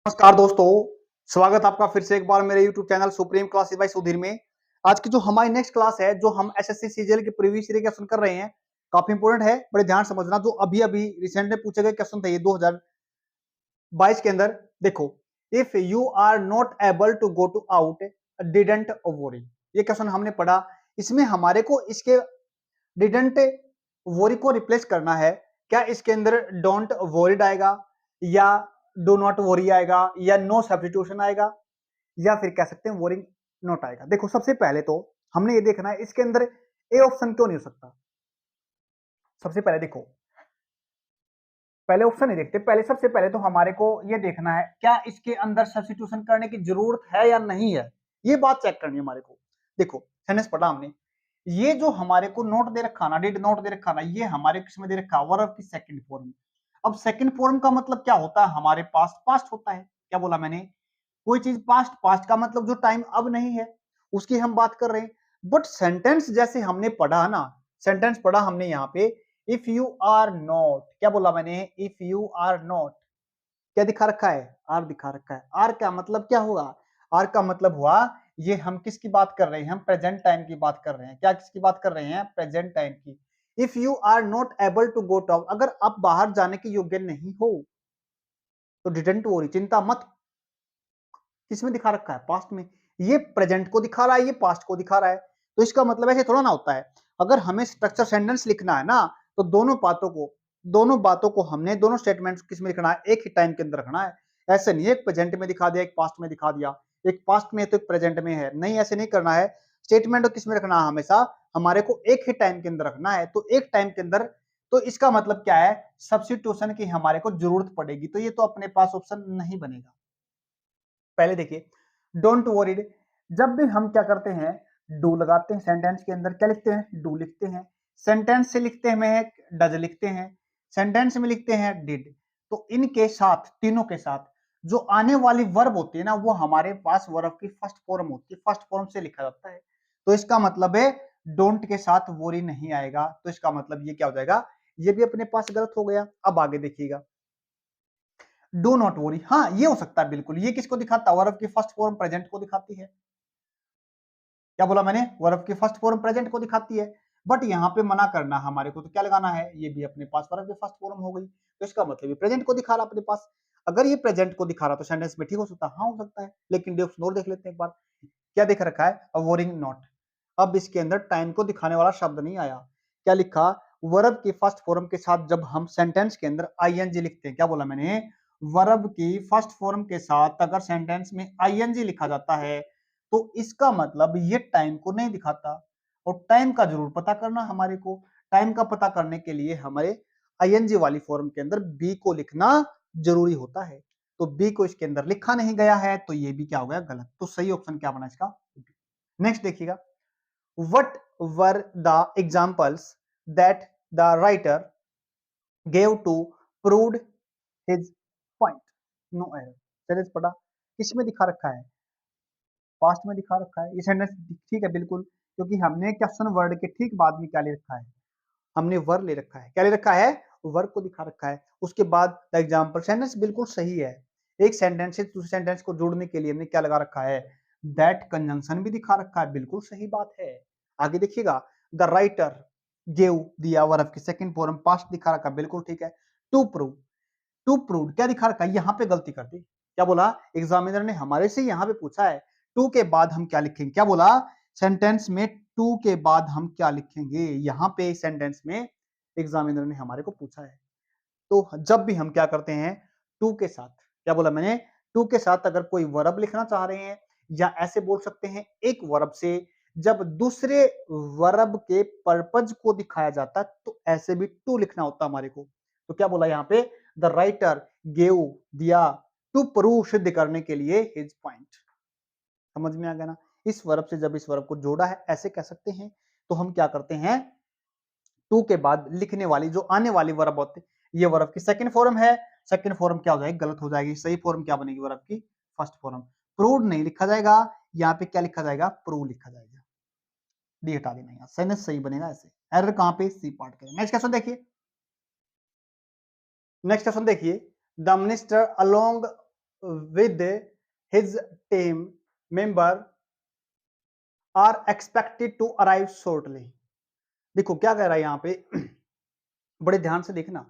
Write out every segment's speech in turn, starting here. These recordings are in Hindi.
नमस्कार दोस्तों, स्वागत आपका फिर से एक बार मेरे YouTube channel supreme classes bye Sudhir में। आज की जो हमारी नेक्स्ट क्लास है, जो हम एसएससी सीजीएल के प्रीवियस ईयर के क्वेश्चन कर रहे हैं, काफी इंपोर्टेंट है, बड़े ध्यान समझना। जो अभी अभी रिसेंट में पूछे गए क्वेश्चन थे ये 2022 के अंदर। देखो, if you are not able to go to out didn't worry, ये क्वेश्चन हमने पढ़ा। इसमें हमारे को इसके डिडंट वरी को रिप्लेस करना है। क्या इसके अंदर डोंट वरीड आएगा, या डू नॉट वरी आएगा, या नो सब्स्टिट्यूशन आएगा, या फिर कह सकते हैं वरिंग नॉट आएगा। देखो, सबसे पहले तो हमने ये देखना है इसके अंदर ए ऑप्शन क्यों नहीं हो सकता। सबसे पहले देखो, पहले ऑप्शन नहीं देखते, पहले सबसे पहले तो हमारे को ये देखना है क्या इसके अंदर सब्स्टिट्यूशन करने की जरूरत है या नहीं है, ये बात चेक करनी है हमारे को। देखो, सेंटेंस पढ़ा हमने, ये जो हमारे को नोट दे रखा ना, डिड नोट दे रखा ना, ये हमारे किसमें दे रखा, वर्ब की सेकंड फॉर्म। अब सेकंड फॉर्म का मतलब क्या होता है, हमारे पास पास्ट होता है। क्या बोला मैंने, कोई चीज पास्ट, पास्ट का मतलब जो टाइम अब नहीं है उसकी हम बात कर रहे हैं। बट सेंटेंस जैसे हमने पढ़ा ना, सेंटेंस पढ़ा हमने यहाँ पे, इफ यू आर नॉट, क्या बोला मैंने, इफ यू आर नॉट, क्या दिखा रखा है, आर दिखा रखा है। आर का मतलब क्या होगा, आर का मतलब हुआ, ये हम किसकी बात कर रहे हैं, हम प्रेजेंट टाइम की बात कर रहे हैं। क्या किसकी बात कर रहे हैं, प्रेजेंट टाइम की। If you are not able to go to, अगर आप बाहर जाने के योग्य नहीं हो तो डिडंट वरी, चिंता मत। किसमें दिखा रखा है, पास्ट में। ये प्रेजेंट को दिखा रहा है, ये पास्ट को दिखा रहा है। तो इसका मतलब ऐसे थोड़ा ना होता है। अगर हमें स्ट्रक्चर सेंटेंस लिखना है ना, तो दोनों बातों को हमने, दोनों स्टेटमेंट्स किसमें लिखना है, एक ही टाइम के अंदर रखना है। ऐसे नहीं एक प्रेजेंट में दिखा दिया, एक पास्ट में दिखा दिया, एक पास्ट में तो एक प्रेजेंट में है, नहीं, ऐसे नहीं करना है। स्टेटमेंट को किसमें रखना है, हमेशा हमारे को एक ही टाइम के अंदर रखना है। तो एक टाइम के अंदर, तो इसका मतलब क्या है, सब्स्टिट्यूशन की हमारे को जरूरत पड़ेगी, तो ये तो अपने पास ऑप्शन नहीं बनेगा। पहले देखिए, डोंट वरीड, जब भी हम क्या करते हैं, डू लगाते हैं सेंटेंस के अंदर, क्या लिखते हैं, डू लिखते हैं। सेंटेंस से लिखते हैं डज लिखते हैं, सेंटेंस में लिखते हैं डिड। तो इनके साथ, तीनों के साथ जो आने वाली वर्ब होती है ना, वो हमारे पास वर्ब की फर्स्ट फॉर्म होती है, फर्स्ट फॉर्म से लिखा जाता है। तो इसका मतलब है डोंट के साथ वरी नहीं आएगा, तो इसका मतलब ये क्या हो जाएगा, ये भी अपने पास गलत हो गया। अब आगे देखिएगा, डू नॉट वरी, हाँ ये हो सकता है बिल्कुल। ये किसको दिखाता है, वर्ब की फर्स्ट फॉर्म प्रेजेंट को दिखाती है। क्या बोला मैंने, वर्ब की फर्स्ट फॉर्म प्रेजेंट को दिखाती है। बट यहाँ पे मना करना हमारे को, तो क्या लगाना है, ये भी अपने पास वर्ब की फर्स्ट फॉर्म हो गई, तो इसका मतलब ये प्रेजेंट को दिखा रहा अपने पास। अगर ये प्रेजेंट को दिखा रहा तो सेंटेंस में ठीक हो सकता है, हाँ हो सकता है। लेकिन और देख लेते हैं एक बार, क्या दिख रखा है, अवोरिंग नॉट। अब इसके अंदर टाइम को दिखाने वाला शब्द नहीं आया। क्या लिखा, वर्ब की फर्स्ट फॉर्म के साथ जब हम सेंटेंस के अंदर आईएनजी लिखते हैं, क्या बोला मैंने, वर्ब की फर्स्ट फॉर्म के साथ अगर सेंटेंस में आईएनजी लिखा जाता है, तो इसका मतलब ये टाइम को नहीं दिखाता। और टाइम का जरूर पता करना हमारे को। टाइम का पता करने के लिए हमारे आईएनजी वाली फॉर्म के अंदर बी को लिखना जरूरी होता है। तो बी को इसके अंदर लिखा नहीं गया है, तो ये भी क्या हो गया, गलत। तो सही ऑप्शन क्या बना इसका। नेक्स्ट देखिएगा, whatever the examples that the writer gave to prove his point, no error. चलिए पढ़ा, किसमें दिखा रखा है, पास्ट में दिखा रखा है। ये सेंटेंस ठीक है बिल्कुल, क्योंकि हमने क्वेश्चन वर्ड के ठीक बाद में क्या ले रखा है, हमने वर ले रखा है। क्या ले रखा है, वर्ब को दिखा रखा है। उसके बाद द एग्जांपल, सेंटेंस बिल्कुल सही है। एक सेंटेंस से दूसरे सेंटेंस को जोड़ने के लिए हमने क्या लगा रखा है, दैट कंजंक्शन भी दिखा रखा है, बिल्कुल सही बात है। आगे देखिएगा, द राइटर गेव दिया, वर्ब की सेकंड फॉर्म पास्ट दिखा रखा, बिल्कुल ठीक है। टू प्रूव, टू प्रूव क्या दिखा रखा है, यहाँ पे गलती कर दी। क्या बोला, एग्जामिनर ने हमारे से यहाँ पे पूछा है टू के बाद हम क्या लिखेंगे। क्या बोला, सेंटेंस में टू के बाद हम क्या लिखेंगे, यहाँ पे सेंटेंस में एग्जामिनर ने हमारे को पूछा है। तो जब भी हम क्या करते हैं, टू के साथ, क्या बोला मैंने, टू के साथ अगर कोई वर्ब लिखना चाह रहे हैं, या ऐसे बोल सकते हैं एक वर्ब से जब दूसरे वर्ब के पर्पज को दिखाया जाता है, तो ऐसे भी टू लिखना होता हमारे को। तो क्या बोला यहाँ पे, द राइटर गेव दिया, टू प्रूव, सिद्ध करने के लिए, हिज पॉइंट। समझ में आ गया ना। इस वर्ब से जब इस वर्ब को जोड़ा है, ऐसे कह सकते हैं। तो हम क्या करते हैं, टू के बाद लिखने वाली जो आने वाली वर्ब होती है, ये वर्ब की सेकंड फॉर्म है। सेकंड फॉर्म क्या हो जाएगी, गलत हो जाएगी। सही फॉर्म क्या बनेगी, वर्ब की फर्स्ट फॉर्म। प्रूव नहीं लिखा जाएगा, यहाँ पे क्या लिखा जाएगा, प्रूव लिखा जाएगा। डी हटा देना, यहाँ सेंटेंस सही बनेगा ऐसे। एरर कहां पे, सी पार्ट के। नेक्स्ट क्वेश्चन देखिए, नेक्स्ट क्वेश्चन देखिए, the minister along with his team member are expected to arrive shortly। देखो क्या कह रहा है यहाँ पे बड़े ध्यान से देखना।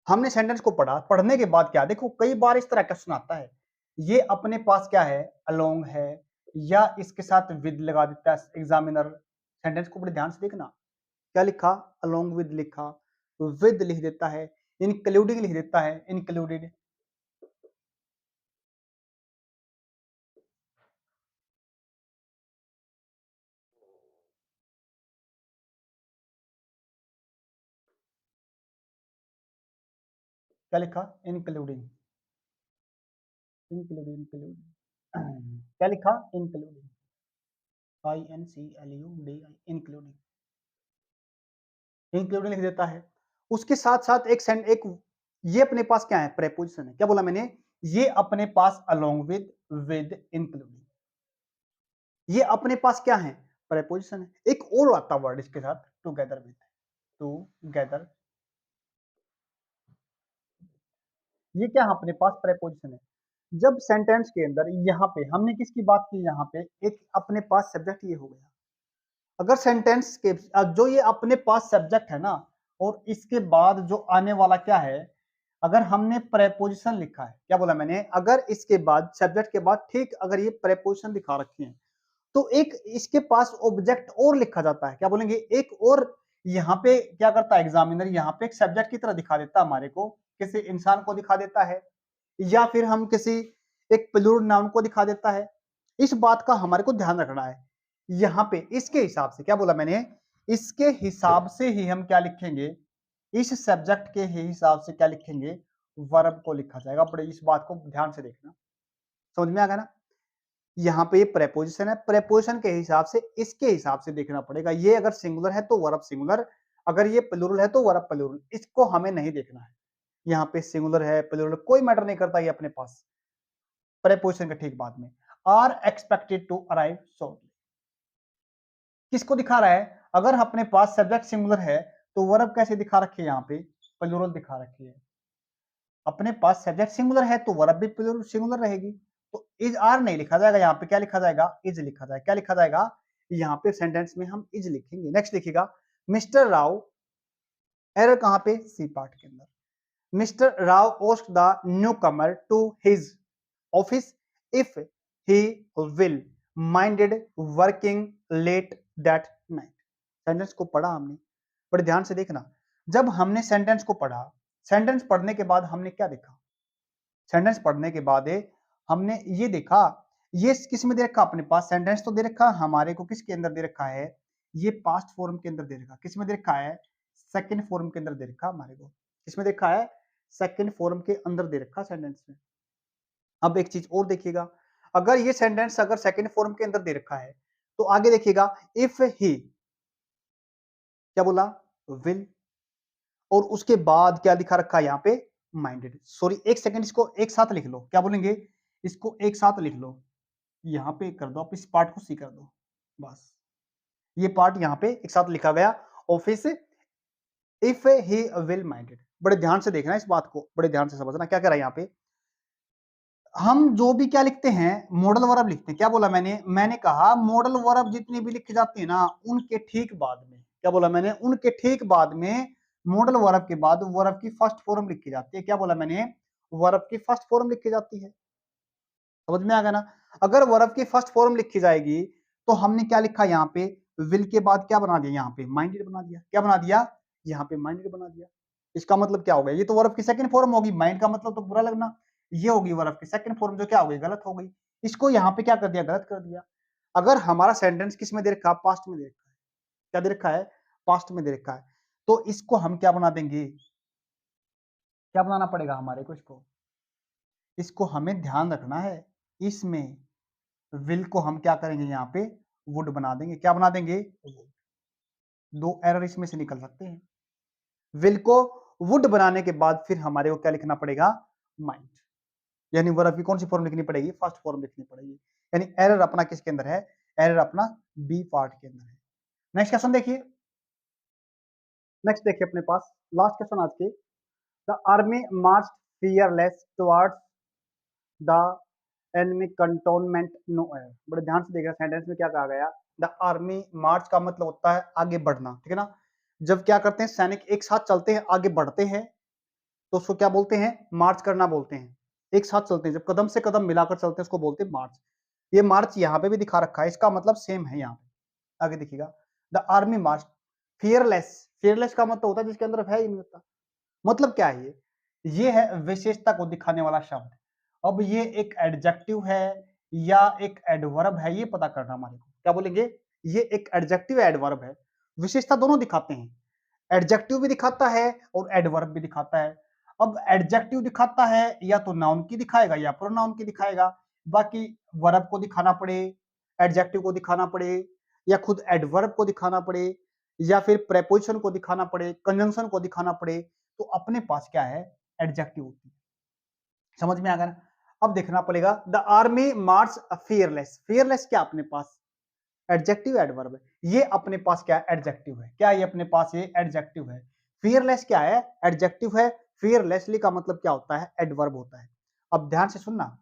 हमने सेंटेंस को पढ़ा, पढ़ने के बाद क्या, देखो कई बार इस तरह क्वेश्चन आता है, ये अपने पास क्या है, अलोंग है, या इसके साथ विद लगा देता है एग्जामिनर। सेंटेंस को बड़े ध्यान से देखना, क्या लिखा, अलोंग विद लिखा, विद लिख देता है, इंक्लूडिंग लिख देता है, इंक्लूडेड। क्या लिखा, इंक्लूडिंग, इंक्लूडिंग, इंक्लूडिंग क्या लिखा, इंक्लूडिंग, इंक्लूडिंग, इंक्लूडिंग लिख देता है। उसके साथ साथ एक ये अपने पास क्या है, प्रेपोजिशन है। क्या बोला मैंने, ये अपने पास अलोंग विद इंक्लूडिंग, ये अपने पास क्या है, प्रेपोजिशन है। एक और आता वर्ड इसके साथ, टुगेदर विद, टुगेदर, ये क्या है, अपने पास प्रेपोजिशन है। जब सेंटेंस के अंदर यहाँ पे हमने किसकी बात की, यहाँ पे एक अपने पास सब्जेक्ट ये हो गया। अगर सेंटेंस के जो ये अपने पास सब्जेक्ट है ना, और इसके बाद जो आने वाला क्या है, अगर हमने प्रेपोजिशन लिखा है, क्या बोला मैंने, अगर इसके बाद सब्जेक्ट के बाद ठीक अगर ये प्रेपोजिशन दिखा रखे हैं, तो एक इसके पास ऑब्जेक्ट और लिखा जाता है। क्या बोलेंगे, एक और यहाँ पे क्या करता है एग्जामिनर, यहाँ पे एक सब्जेक्ट की तरह दिखा देता है हमारे को, किसी इंसान को दिखा देता है, या फिर हम किसी एक प्लूरल नाउन को दिखा देता है। इस बात का हमारे को ध्यान रखना है। यहाँ पे इसके हिसाब से, क्या बोला मैंने, इसके हिसाब से ही हम क्या लिखेंगे, इस सब्जेक्ट के ही हिसाब से क्या लिखेंगे, वर्ब को लिखा जाएगा। बड़े इस बात को ध्यान से देखना, समझ में आ गया ना। यहाँ पे प्रेपोजिशन है, प्रेपोजिशन के हिसाब से इसके हिसाब से देखना पड़ेगा। ये अगर सिंगुलर है तो वर्ब सिंगुलर, अगर ये प्लूरल है तो वर्ब प्लूरल, इसको हमें नहीं देखना है। यहाँ पे सिंगुलर है प्लूरल कोई मैटर नहीं करता, ये अपने पास प्रेपोजिशन के ठीक बाद में, are expected to arrive shortly, किसको दिखा रहा है, अगर अपने पास सब्जेक्ट सिंगुलर है तो वर्ब कैसे दिखा रखी है, यहाँ पे प्लूरल दिखा रखी है। अपने पास सब्जेक्ट सिंगुलर है तो वर्ब भी प्लूरल सिंगुलर रहेगी, तो इज आर नहीं लिखा जाएगा, यहाँ पे क्या लिखा जाएगा, इज लिखा जाएगा। क्या लिखा जाएगा, यहाँ पे सेंटेंस में हम इज लिखेंगे। नेक्स्ट लिखिएगा, मिस्टर राव, एरर कहाँ पे, सी पार्ट के अंदर, mister Rao asked the newcomer to his office if he will minded working late that night. Sentence को पढ़ा हमने, बड़े ध्यान से देखना। जब हमने सेंटेंस को पढ़ा, सेंटेंस पढ़ने के बाद हमने क्या देखा, सेंटेंस पढ़ने के बाद हमने ये देखा, ये किस में दे रखा, अपने पास सेंटेंस तो दे रखा हमारे को, किसके अंदर दे रखा है, ये पास्ट फॉर्म के अंदर दे रखा, किस में दे रखा है, सेकंड फॉर्म के अंदर दे रखा हमारे को, किसमें देखा है, सेकंड फॉर्म के अंदर दे रखा सेंटेंस में। अब एक चीज और देखिएगा, अगर ये सेंटेंस अगर सेकंड फॉर्म के अंदर दे रखा है, तो आगे देखिएगा, इफ ही, क्या बोला, विल, और उसके बाद क्या दिखा रखा है यहाँ पे, माइंडेड। सॉरी एक सेकंड, इसको एक साथ लिख लो, क्या बोलेंगे, इसको एक साथ लिख लो, यहाँ पे कर दो, आप इस पार्ट को सी कर दो, बस ये पार्ट यहाँ पे एक साथ लिखा गया, office if he will minded. बड़े ध्यान से देखना इस बात को, बड़े ध्यान से समझना क्या कह रहा है यहाँ पे। हम जो भी क्या लिखते हैं, मॉडल वर्ब लिखते हैं। क्या बोला मैंने कहा मॉडल वर्ब जितनी भी लिखी जाती है ना, उनके ठीक बाद में, क्या बोला मैंने, उनके ठीक बाद में, मॉडल वर्ब के बाद वर्ब की फर्स्ट फॉर्म लिखी जाती है। क्या बोला मैंने, वर्ब की फर्स्ट फॉर्म लिखी जाती है, समझ में आ गया ना। अगर वर्ब की फर्स्ट फॉर्म लिखी जाएगी, तो हमने क्या लिखा यहाँ पे, विल के बाद क्या बना दिया, यहाँ पे माइंडेड बना दिया। क्या बना दिया, यहाँ पे माइंडेड बना दिया। इसका मतलब क्या हो गया, ये तो वर्ब की सेकंड फॉर्म होगी, माइंड का मतलब तो बुरा लगना, ये होगी वर्ब की सेकंड फॉर्म, जो क्या हो गई, गलत हो गई। इसको यहाँ पे क्या कर दिया, गलत कर दिया। अगर हमारा सेंटेंस किस में दे रखा है, पास्ट में दे रखा है, क्या दे रखा है, पास्ट में दे रखा है, तो इसको हम क्या बना देंगे, क्या बनाना पड़ेगा हमारे को, इसको हमें ध्यान रखना है। इसमें विल को हम क्या करेंगे, यहाँ पे वुड बना देंगे। क्या बना देंगे, दो एरर इसमें से निकल सकते हैं। विल को वुड बनाने के बाद फिर हमारे को क्या लिखना पड़ेगा, माइंड, यानी वर्ब की कौन सी फॉर्म लिखनी पड़ेगी, फर्स्ट फॉर्म लिखनी पड़ेगी। यानी एरर अपना किसके अंदर है, एरर अपना बी पार्ट के अंदर है। नेक्स्ट क्वेश्चन देखिए, नेक्स्ट देखिए अपने पास लास्ट क्वेश्चन आज के, the army march fearless towards the enemy cantonment नो है। बड़े ध्यान से देखना सेंटेंस में क्या कहा गया। द आर्मी मार्च का मतलब होता है आगे बढ़ना, ठीक है ना। जब क्या करते हैं सैनिक एक साथ चलते हैं, आगे बढ़ते हैं, तो उसको क्या बोलते हैं, मार्च करना बोलते हैं। एक साथ चलते हैं, जब कदम से कदम मिलाकर चलते हैं उसको बोलते हैं मार्च। ये मार्च यहाँ पे भी दिखा रखा है, इसका मतलब सेम है यहाँ पे। आगे देखिएगा, the army march fearless. Fearless का मतलब होता है जिसके अंदर भय ही नहीं होता। मतलब क्या है ये है विशेषता को दिखाने वाला शब्द। अब ये एक एडजेक्टिव है या एक एडवर्ब है, ये पता करना हमारे को। क्या बोलेंगे, ये एक एडजेक्टिव एडवर्ब है। विशेषता दोनों दिखाते हैं, एडजेक्टिव भी दिखाता है और एडवर्ब भी दिखाता है। अब एडजेक्टिव दिखाता है या तो नाउन की दिखाएगा या प्रोनाउन की दिखाएगा। बाकी वर्ब को दिखाना पड़े, एडजेक्टिव को दिखाना पड़े, या खुद एडवर्ब को दिखाना पड़े, या फिर प्रेपोजिशन को दिखाना पड़े, कंजंक्शन को दिखाना पड़े, तो अपने पास क्या है, एडजेक्टिव होती है। समझ में आ गया। अब देखना पड़ेगा, the army march fearless. Fearless क्या अपने पास एडजेक्टिव एडवर्ब है, ये अपने पास क्या एडजेक्टिव है। क्या ये अपने पास ये एडजेक्टिव है। फियरलेस क्या है, एडजेक्टिव है। फियरलेसली का मतलब क्या होता है, एडवर्ब होता है। अब ध्यान से सुनना,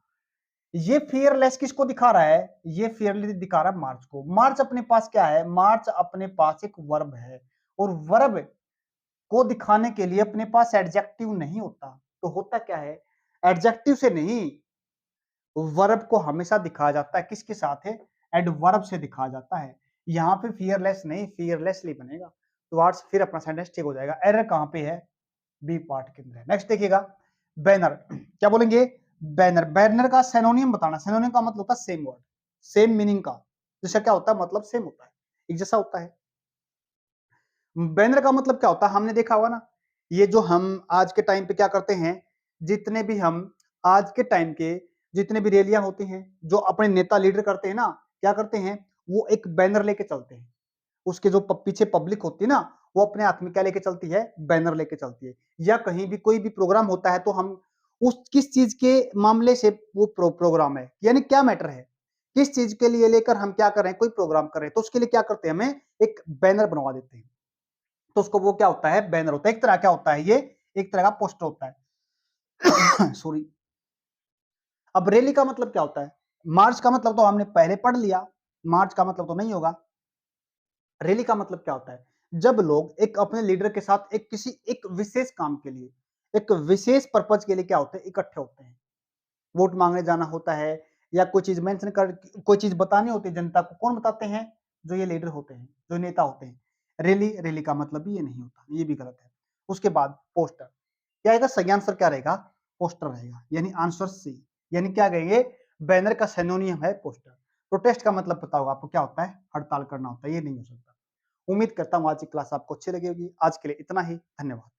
ये फियरलेस किसको दिखा रहा है, ये फियरलेस दिखा रहा है मार्च को। मार्च अपने पास क्या है, मार्च अपने पास एक वर्ब है, और वर्ब को दिखाने के लिए अपने पास एडजेक्टिव नहीं होता। तो होता क्या है, एडजेक्टिव से नहीं, वर्ब को हमेशा दिखाया जाता है, किसके साथ है, एडवर्ब से दिखाया जाता है। यहाँ पे फियरलेस नहीं, फियरलेसली बनेगा। तो आज फिर अपना सेंटेंस ठीक हो जाएगा। एरर कहाँ पे है, बी पार्ट के अंदर है। नेक्स्ट देखिएगा, बैनर। क्या बोलेंगे, बैनर। बैनर का सिनोनियम बताना। सिनोनियम का मतलब होता है सेम वर्ड, सेम मीनिंग का। जिसका क्या होता है, मतलब सेम होता है, एक जैसा होता है। बैनर का मतलब क्या होता है, हमने देखा हुआ ना, ये जो हम आज के टाइम पे क्या करते हैं, जितने भी हम आज के टाइम के जितने भी रैलियां होती हैं, जो अपने नेता लीडर करते हैं ना, क्या करते हैं, वो एक बैनर लेके चलते हैं। उसके जो पीछे पब्लिक होती है ना, वो अपने हाथ में क्या लेके चलती है, बैनर लेके चलती है। या कहीं भी कोई भी प्रोग्राम होता है तो हम उस किस चीज के मामले से वो प्रोग्राम है, यानी क्या मैटर है, किस चीज के लिए लेकर हम क्या कर रहे हैं, कोई प्रोग्राम कर रहे हैं, तो उसके लिए क्या करते हैं, हमें एक बैनर बनवा देते हैं। तो उसको वो क्या होता है, बैनर होता है। एक तरह क्या होता है ये, एक तरह का पोस्टर होता है। सॉरी। अब रैली का मतलब क्या होता है, मार्च का मतलब तो हमने पहले पढ़ लिया, मार्च का मतलब तो नहीं होगा। रैली का मतलब क्या होता है, जब लोग एक अपने लीडर के साथ एक किसी एक विशेष काम के लिए, एक विशेष पर्पज के लिए क्या होते हैं, इकट्ठे होते हैं। वोट मांगने जाना होता है, या कोई चीज मेंशन कर, कोई चीज बतानी होती है जनता को, कौन बताते हैं, जो ये लीडर होते हैं, जो नेता होते हैं। रैली, रैली का मतलब भी ये नहीं होता, ये भी गलत है। उसके बाद पोस्टर, क्या आएगा, सही आंसर क्या रहेगा, पोस्टर रहेगा, यानी आंसर सी। यानी क्या कहेंगे, बैनर का सिनोनियम है पोस्टर। प्रोटेस्ट का मतलब पता होगा आपको क्या होता है, हड़ताल करना होता है, ये नहीं हो सकता। उम्मीद करता हूँ आज की क्लास आपको अच्छी लगी होगी। आज के लिए इतना ही, धन्यवाद।